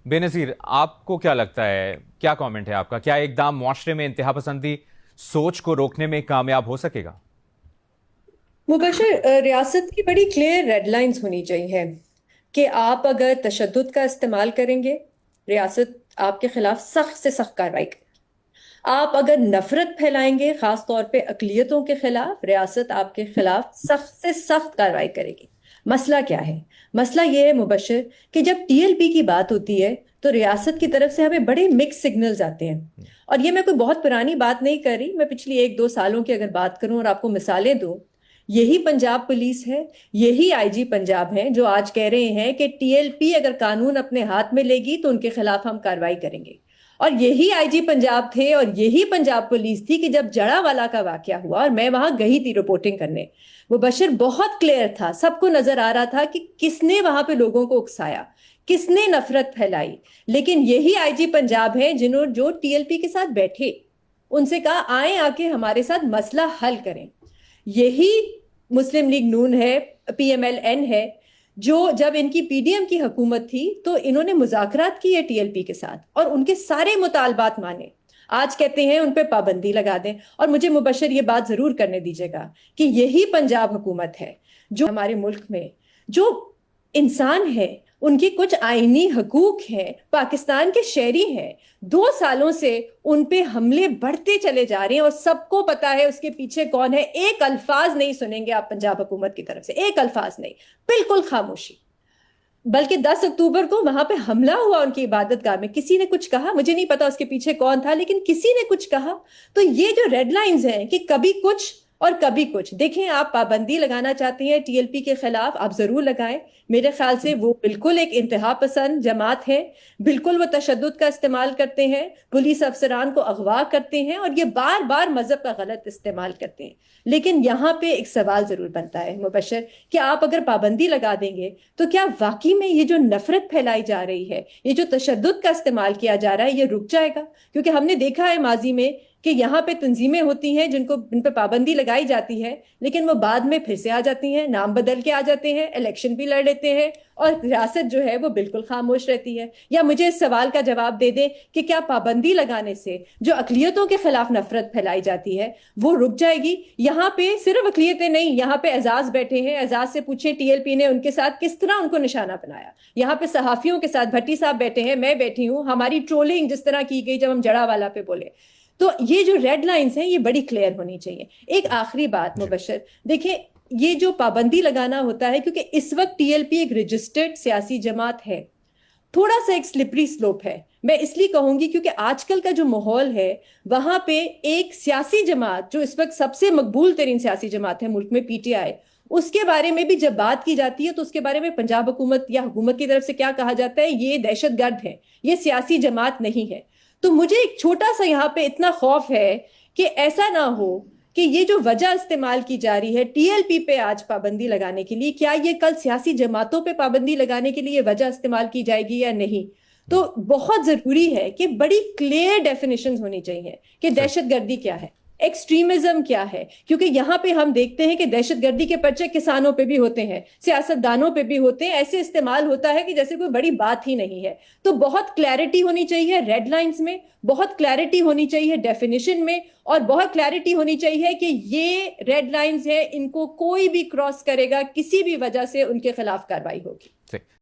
بے نظیر، آپ کو کیا لگتا ہے، کیا کامنٹ ہے آپ کا؟ کیا اقدام معاشرے میں انتہا پسندی سوچ کو روکنے میں کامیاب ہو سکے گا؟ مبشر، ریاست کی بڑی کلیئر ریڈ لائنز ہونی چاہیے کہ آپ اگر تشدد کا استعمال کریں گے، ریاست آپ کے خلاف سخت سے سخت کارروائی کرے گی۔ آپ اگر نفرت پھیلائیں گے، خاص طور پہ اقلیتوں کے خلاف، ریاست آپ کے خلاف سخت سے سخت کارروائی کرے گی۔ مسئلہ کیا ہے؟ مسئلہ یہ ہے مبشر کہ جب ٹی ایل پی کی بات ہوتی ہے تو ریاست کی طرف سے ہمیں بڑے مکس سگنلز آتے ہیں۔ اور یہ میں کوئی بہت پرانی بات نہیں کر رہی، میں پچھلی 1-2 سالوں کی اگر بات کروں اور آپ کو مثالیں دوں، یہی پنجاب پولیس ہے، یہی آئی جی پنجاب ہیں جو آج کہہ رہے ہیں کہ ٹی ایل پی اگر قانون اپنے ہاتھ میں لے گی تو ان کے خلاف ہم کارروائی کریں گے۔ اور یہی آئی جی پنجاب تھے اور یہی پنجاب پولیس تھی کہ جب جڑا والا کا واقعہ ہوا اور میں وہاں گئی تھی رپورٹنگ کرنے، وہ بشر بہت کلیئر تھا، سب کو نظر آ رہا تھا کہ کس نے وہاں پہ لوگوں کو اکسایا، کس نے نفرت پھیلائی۔ لیکن یہی آئی جی پنجاب ہیں جنہوں جو ٹی ایل پی کے ساتھ بیٹھے، ان سے کہا آئیں آ کے ہمارے ساتھ مسئلہ حل کریں۔ یہی مسلم لیگ نون ہے، پی ایم ایل این ہے، جو جب ان کی پی ڈی ایم کی حکومت تھی تو انہوں نے مذاکرات کیے ٹی ایل پی کے ساتھ اور ان کے سارے مطالبات مانے۔ آج کہتے ہیں ان پہ پابندی لگا دیں۔ اور مجھے مبشر یہ بات ضرور کرنے دیجیے گا کہ یہی پنجاب حکومت ہے جو ہمارے ملک میں جو انسان ہے، ان کی کچھ آئینی حقوق ہیں، پاکستان کے شہری ہیں، 2 سالوں سے ان پہ حملے بڑھتے چلے جا رہے ہیں اور سب کو پتا ہے اس کے پیچھے کون ہے۔ ایک الفاظ نہیں سنیں گے آپ پنجاب حکومت کی طرف سے، ایک الفاظ نہیں، بالکل خاموشی۔ بلکہ 10 اکتوبر کو وہاں پہ حملہ ہوا ان کی عبادت گاہ میں، کسی نے کچھ کہا؟ مجھے نہیں پتا اس کے پیچھے کون تھا، لیکن کسی نے کچھ کہا؟ تو یہ جو ریڈ لائنز ہیں کہ کبھی کچھ اور کبھی کچھ، دیکھیں آپ پابندی لگانا چاہتے ہیں ٹی ایل پی کے خلاف، آپ ضرور لگائیں۔ میرے خیال سے وہ بالکل ایک انتہا پسند جماعت ہے، بالکل وہ تشدد کا استعمال کرتے ہیں، پولیس افسران کو اغوا کرتے ہیں اور یہ بار بار مذہب کا غلط استعمال کرتے ہیں۔ لیکن یہاں پہ ایک سوال ضرور بنتا ہے مبشر کہ آپ اگر پابندی لگا دیں گے تو کیا واقعی میں یہ جو نفرت پھیلائی جا رہی ہے، یہ جو تشدد کا استعمال کیا جا رہا ہے، یہ رک جائے گا؟ کیونکہ ہم نے دیکھا ہے ماضی میں کہ یہاں پہ تنظیمیں ہوتی ہیں جن پہ پابندی لگائی جاتی ہے، لیکن وہ بعد میں پھر سے آ جاتی ہیں، نام بدل کے آ جاتے ہیں، الیکشن بھی لڑ لیتے ہیں اور ریاست جو ہے وہ بالکل خاموش رہتی ہے۔ یا مجھے اس سوال کا جواب دے دیں کہ کیا پابندی لگانے سے جو اقلیتوں کے خلاف نفرت پھیلائی جاتی ہے وہ رک جائے گی؟ یہاں پہ صرف اقلیتیں نہیں، یہاں پہ اعزاز بیٹھے ہیں، اعزاز سے پوچھیں ٹی ایل پی نے ان کے ساتھ کس طرح ان کو نشانہ بنایا۔ یہاں پہ صحافیوں کے ساتھ بھٹی صاحب بیٹھے ہیں، میں بیٹھی ہوں، ہماری ٹرولنگ جس طرح کی گئی جب ہم جڑا والا پہ بولے۔ تو یہ جو ریڈ لائنز ہیں یہ بڑی کلیئر ہونی چاہیے۔ ایک آخری بات جی مبشر، دیکھیں یہ جو پابندی لگانا ہوتا ہے، کیونکہ اس وقت ٹی ایل پی ایک رجسٹرڈ سیاسی جماعت ہے، تھوڑا سا ایک سلپری سلوپ ہے، میں اس لیے کہوں گی کیونکہ آج کل کا جو ماحول ہے وہاں پہ ایک سیاسی جماعت جو اس وقت سب سے مقبول ترین سیاسی جماعت ہے ملک میں، پی ٹی آئی، اس کے بارے میں بھی جب بات کی جاتی ہے تو اس کے بارے میں پنجاب حکومت یا حکومت کی طرف سے کیا کہا جاتا ہے؟ یہ دہشت گرد ہے، یہ سیاسی جماعت نہیں ہے۔ تو مجھے ایک چھوٹا سا یہاں پہ اتنا خوف ہے کہ ایسا نہ ہو کہ یہ جو وجہ استعمال کی جا رہی ہے ٹی ایل پی پہ آج پابندی لگانے کے لیے، کیا یہ کل سیاسی جماعتوں پہ پابندی لگانے کے لیے وجہ استعمال کی جائے گی یا نہیں؟ تو بہت ضروری ہے کہ بڑی کلیئر ڈیفینیشنز ہونی چاہیے کہ صحیح۔ دہشت گردی کیا ہے، ایکسٹریمزم کیا ہے، کیونکہ یہاں پہ ہم دیکھتے ہیں کہ دہشت گردی کے پرچے کسانوں پہ بھی ہوتے ہیں، سیاست دانوں پہ بھی ہوتے ہیں، ایسے استعمال ہوتا ہے کہ جیسے کوئی بڑی بات ہی نہیں ہے۔ تو بہت کلیئرٹی ہونی چاہیے ریڈ لائنز میں، بہت کلیئرٹی ہونی چاہیے ڈیفینیشن میں، اور بہت کلیئرٹی ہونی چاہیے کہ یہ ریڈ لائنز ہیں، ان کو کوئی بھی کراس کرے گا کسی بھی وجہ سے ان کے خلاف کارروائی ہوگی۔ صحیح۔